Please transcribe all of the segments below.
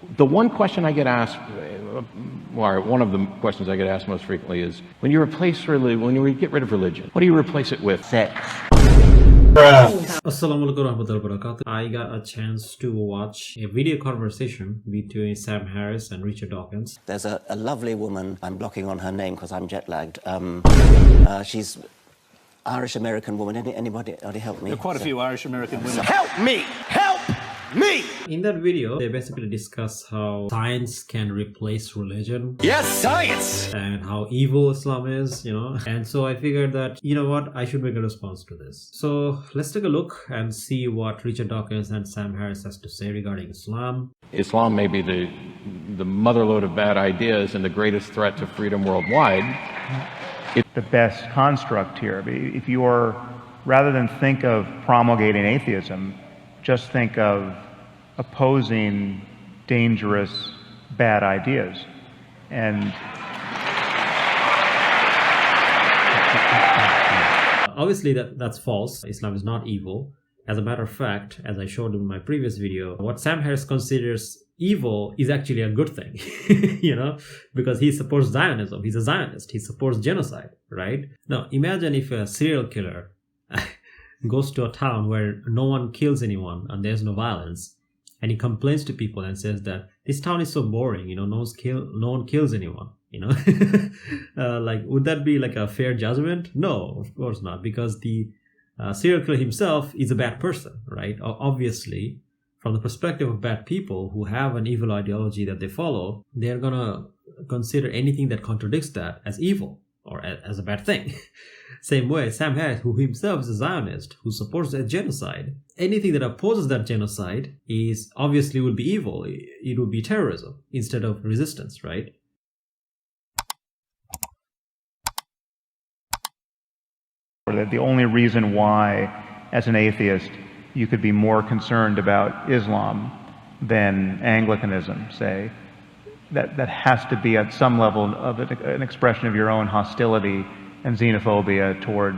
The one question I get asked, or one of the questions I get asked most frequently is, when you get rid of religion, what do you replace it with? Sex. Assalamualaikum warahmatullahi wabarakatuh. I got a chance to watch a video conversation between Sam Harris and Richard Dawkins. There's a lovely woman, I'm blocking on her name because I'm jet lagged. She's Irish-American woman. Anybody help me? There are quite a few Irish-American women. Help me! Help me! In that video, they basically discuss how science can replace religion. Yes, science! And how evil Islam is, And so I figured that, I should make a response to this. So let's take a look and see what Richard Dawkins and Sam Harris has to say regarding Islam. Islam may be the motherlode of bad ideas and the greatest threat to freedom worldwide. It's the best construct here. If you are, rather than think of promulgating atheism, just think of opposing dangerous, bad ideas. And obviously that's false. Islam is not evil. As a matter of fact, as I showed in my previous video, what Sam Harris considers evil is actually a good thing, because he supports Zionism. He's a Zionist. He supports genocide, right? Now, imagine if a serial killer goes to a town where no one kills anyone and there's no violence, and he complains to people and says that this town is so boring, no one kills anyone, would that be like a fair judgment? No, of course not, because the serial killer himself is a bad person, right? Obviously, from the perspective of bad people who have an evil ideology that they follow, they're gonna consider anything that contradicts that as evil or as a bad thing. Same way, Sam Harris, who himself is a Zionist, who supports that genocide, anything that opposes that genocide is obviously will be evil. It would be terrorism instead of resistance, right? the only reason why, as an atheist, you could be more concerned about Islam than Anglicanism, say, that has to be at some level of an expression of your own hostility and xenophobia toward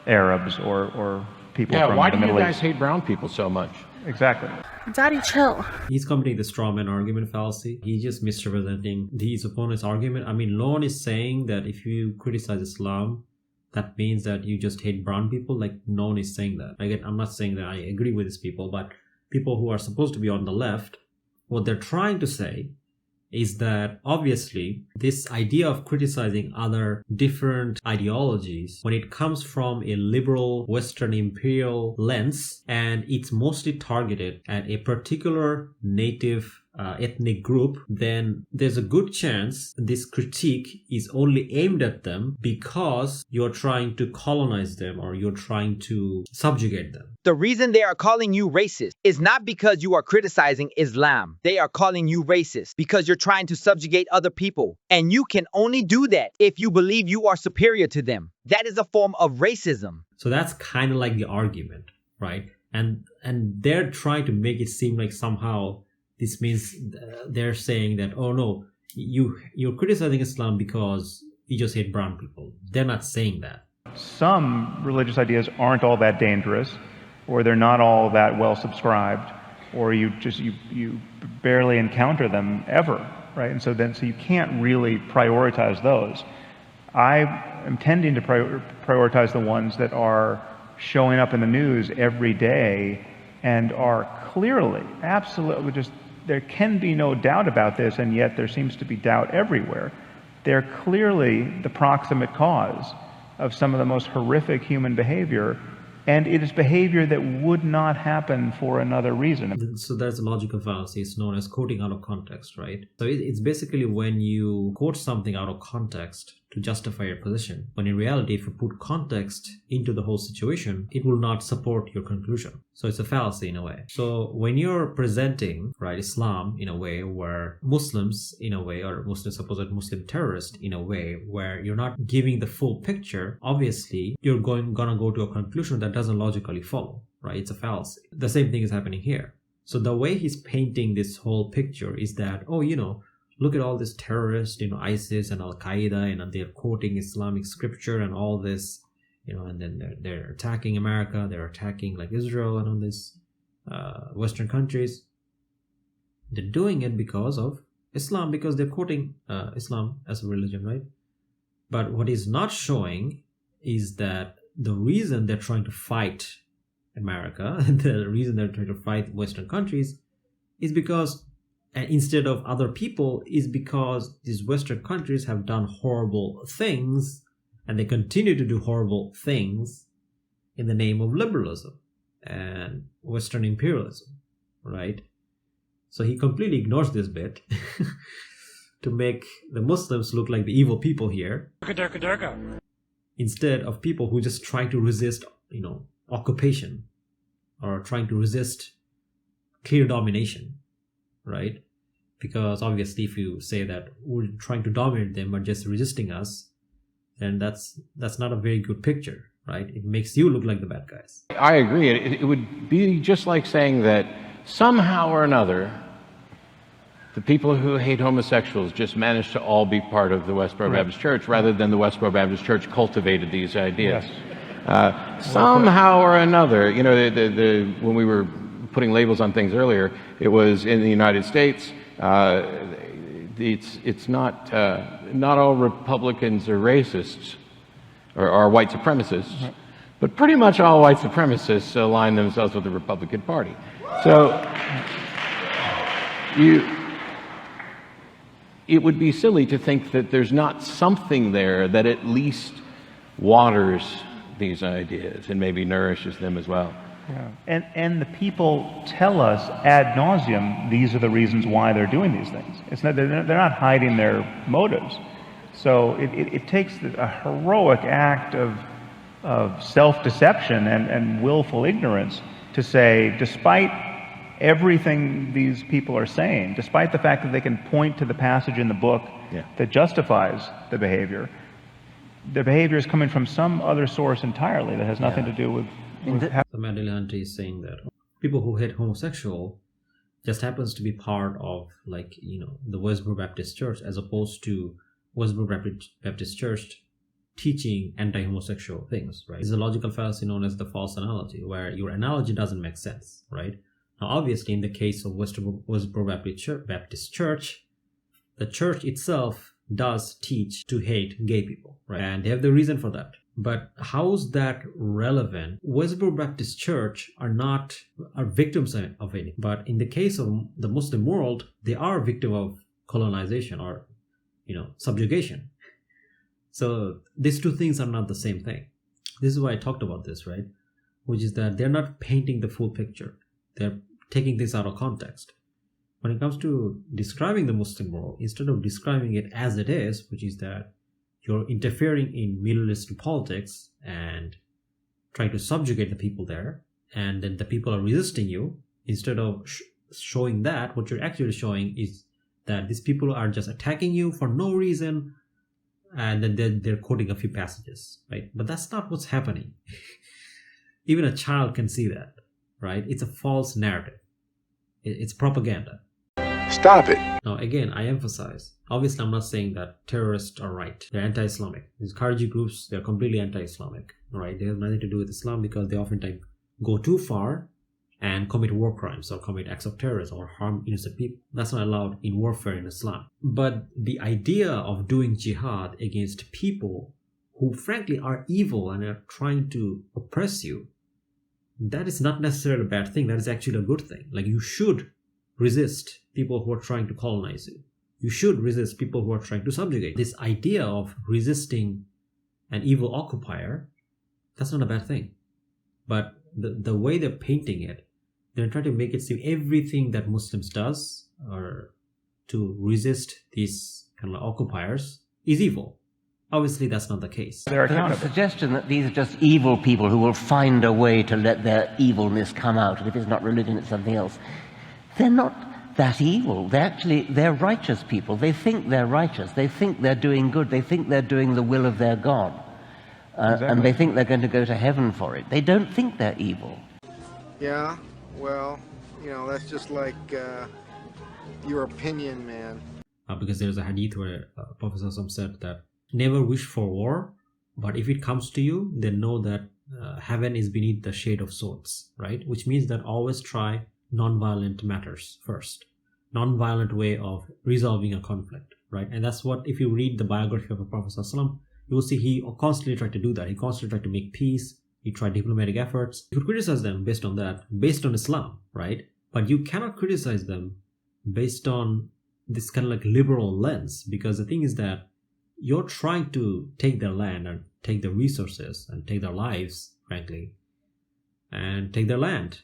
Arabs or people from the Middle East. Yeah, why do you guys hate brown people so much? Exactly. Daddy, chill. He's committing the straw man argument fallacy. He's just misrepresenting his opponent's argument. I mean, Lone is saying that if you criticize Islam, that means that you just hate brown people. Like, no one is saying that. Again, I'm not saying that I agree with these people, but people who are supposed to be on the left, what they're trying to say is that obviously this idea of criticizing other different ideologies, when it comes from a liberal Western imperial lens, and it's mostly targeted at a particular native ethnic group, then there's a good chance this critique is only aimed at them because you're trying to colonize them or you're trying to subjugate them. The reason they are calling you racist is not because you are criticizing Islam. They are calling you racist because you're trying to subjugate other people. And you can only do that if you believe you are superior to them. That is a form of racism. So that's kind of like the argument, right? And they're trying to make it seem like somehow this means they're saying that, oh no, you're criticizing Islam because you just hate brown people. They're not saying that. Some religious ideas aren't all that dangerous, or they're not all that well subscribed, or you barely encounter them ever, right? And so you can't really prioritize those. I am tending to prioritize the ones that are showing up in the news every day and are clearly, absolutely, just there can be no doubt about this, and yet there seems to be doubt everywhere. They're clearly the proximate cause of some of the most horrific human behavior, and it is behavior that would not happen for another reason. So there's a logical fallacy. It's known as quoting out of context, right? So it's basically when you quote something out of context to justify your position, when in reality, if you put context into the whole situation, it will not support your conclusion. So it's a fallacy in a way. So when you're presenting, right, Islam in a way where Muslims in a way, or supposed Muslim terrorists in a way where you're not giving the full picture, obviously you're gonna go to a conclusion that doesn't logically follow, right? It's a fallacy. The same thing is happening here. So the way he's painting this whole picture is that, look at all these terrorists, ISIS and Al-Qaeda, and they're quoting Islamic scripture and all this, and then they're attacking America, they're attacking like Israel and all these Western countries. They're doing it because of Islam, because they're quoting Islam as a religion, right? But what is not showing is that the reason they're trying to fight America, the reason they're trying to fight Western countries is because, and instead of other people, is because these Western countries have done horrible things and they continue to do horrible things in the name of liberalism and Western imperialism, right? So he completely ignores this bit to make the Muslims look like the evil people here, instead of people who just try to resist, occupation or trying to resist clear domination, right? Because obviously if you say that we're trying to dominate them but just resisting us, then that's not a very good picture, right? It makes you look like the bad guys. I agree. It would be just like saying that somehow or another, the people who hate homosexuals just managed to all be part of the Westboro Baptist Church, rather than the Westboro Baptist Church cultivated these ideas. Yes. Somehow or another, when we were putting labels on things earlier, it was in the United States. It's not all Republicans are racists or are white supremacists, but pretty much all white supremacists align themselves with the Republican Party. So it would be silly to think that there's not something there that at least waters these ideas and maybe nourishes them as well. Yeah. And the people tell us ad nauseum these are the reasons why they're doing these things. They're not hiding their motives. So it takes a heroic act of self-deception and willful ignorance to say, despite everything these people are saying, despite the fact that they can point to the passage in the book that justifies the behavior is coming from some other source entirely that has nothing to do with So Matt Dillahunty is saying that people who hate homosexual just happens to be part of the Westboro Baptist Church, as opposed to Westboro Baptist Church teaching anti-homosexual things, right? It's a logical fallacy known as the false analogy, where your analogy doesn't make sense, right? Now, obviously, in the case of Westboro Baptist Church, the church itself does teach to hate gay people, right? And they have the reason for that. But how's that relevant? Westboro Baptist Church are victims of it. But in the case of the Muslim world, they are victim of colonization or, subjugation. So these two things are not the same thing. This is why I talked about this, right? Which is that they're not painting the full picture. They're taking this out of context. When it comes to describing the Muslim world, instead of describing it as it is, which is that you're interfering in Middle Eastern politics and trying to subjugate the people there, and then the people are resisting you, instead of showing that, what you're actually showing is that these people are just attacking you for no reason, and then they're quoting a few passages, right? But that's not what's happening. Even a child can see that, right? It's a false narrative. It's propaganda. Stop it. Now, again, I emphasize, obviously I'm not saying that terrorists are right. They're anti-Islamic. These Khariji groups, they're completely anti-Islamic, right? They have nothing to do with Islam because they oftentimes go too far and commit war crimes or commit acts of terrorism or harm innocent people. That's not allowed in warfare in Islam. But the idea of doing jihad against people who frankly are evil and are trying to oppress you, that is not necessarily a bad thing. That is actually a good thing. Like, you should resist people who are trying to colonize you. You should resist people who are trying to subjugate. This idea of resisting an evil occupier, that's not a bad thing. But the way they're painting it, they're trying to make it seem everything that Muslims does or to resist these kind of occupiers is evil. Obviously, that's not the case. They're The accountable. suggestion that these are just evil people who will find a way to let their evilness come out, and if it's not religion, it's something else. They're not that evil. They're righteous people. They think they're righteous. They think they're doing good. They think they're doing the will of their God. And they think they're going to go to heaven for it. They don't think they're evil. Yeah, well, that's just like your opinion, man. Because there's a hadith where Prophet ﷺ said that never wish for war, but if it comes to you, then know that heaven is beneath the shade of swords, right? Which means that always try non-violent matters first. non-violent way of resolving a conflict, right? And that's what, if you read the biography of the Prophet ﷺ, you will see he constantly tried to do that. He constantly tried to make peace. He tried diplomatic efforts. You could criticize them based on that, based on Islam, right? But you cannot criticize them based on this kind of like liberal lens, because the thing is that you're trying to take their land and take their resources and take their lives, frankly, and take their land.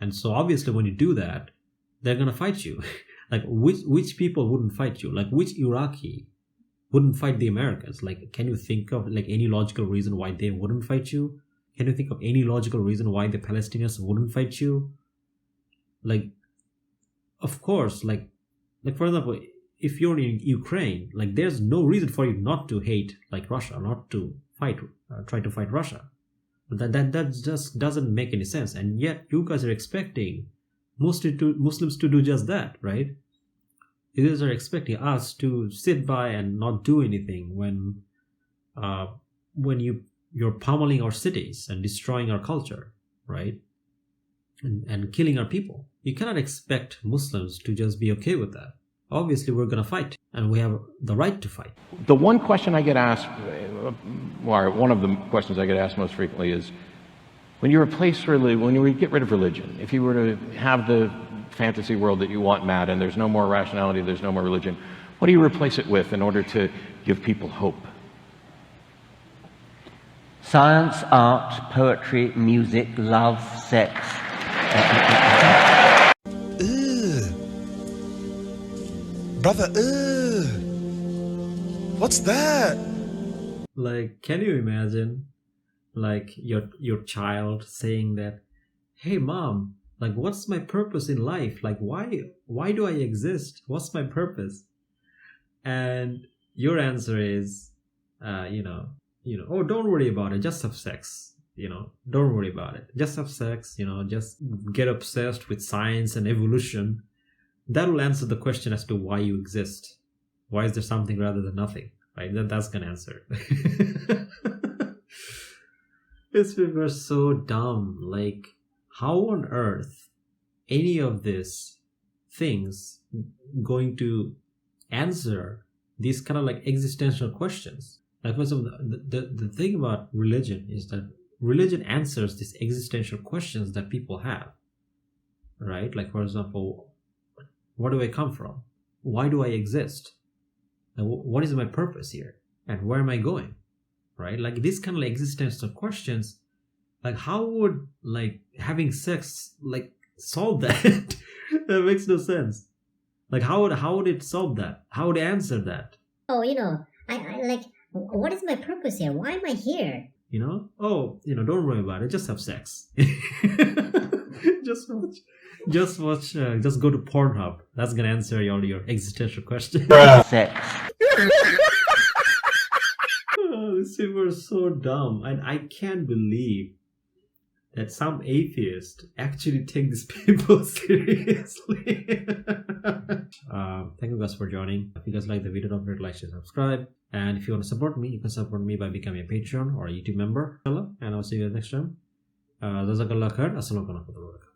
And so obviously when you do that, they're going to fight you. Like which people wouldn't fight you? Like which Iraqi wouldn't fight the Americans? Like, can you think of like any logical reason why they wouldn't fight you? Can you think of any logical reason why the Palestinians wouldn't fight you? Like, of course, like for example, if you're in Ukraine, like there's no reason for you not to hate like Russia, not to try to fight Russia. That just doesn't make any sense. And yet you guys are expecting Muslims to do just that, right? You guys are expecting us to sit by and not do anything when you're pummeling our cities and destroying our culture, right? And killing our people. You cannot expect Muslims to just be okay with that. Obviously, we're going to fight, and we have the right to fight. The one question I get asked, or one of the questions I get asked most frequently is, when you replace religion, when you get rid of religion, if you were to have the fantasy world that you want, Matt, and there's no more rationality, there's no more religion, what do you replace it with in order to give people hope? Science, art, poetry, music, love, sex. Brother, what's that? Like, can you imagine, like, your child saying that, hey mom, like, what's my purpose in life? Like, why do I exist? What's my purpose? And your answer is, oh, don't worry about it, just have sex. Don't worry about it, just have sex. Just get obsessed with science and evolution. That will answer the question as to why you exist. Why is there something rather than nothing, right? That's gonna answer. These people are so dumb. Like, how on earth any of these things going to answer these kind of like existential questions? Like, for example, the thing about religion is that religion answers these existential questions that people have, right? Like, for example, where do I come from? Why do I exist? And what is my purpose here? And where am I going? Right? Like these kind of like existential questions, like how would like having sex like solve that? That makes no sense. Like how would it solve that? How would it answer that? Oh, I like, what is my purpose here? Why am I here? Don't worry about it. Just have sex. Just go to Pornhub. That's gonna answer all your existential questions. Sex. These people are so dumb, and I can't believe that some atheists actually take these people seriously. Thank you guys for joining. If you guys like the video, don't forget to like, share, subscribe. And if you want to support me, you can support me by becoming a Patreon or a YouTube member. And I'll see you guys next time. Jazakallah khair. Assalamu alaikum.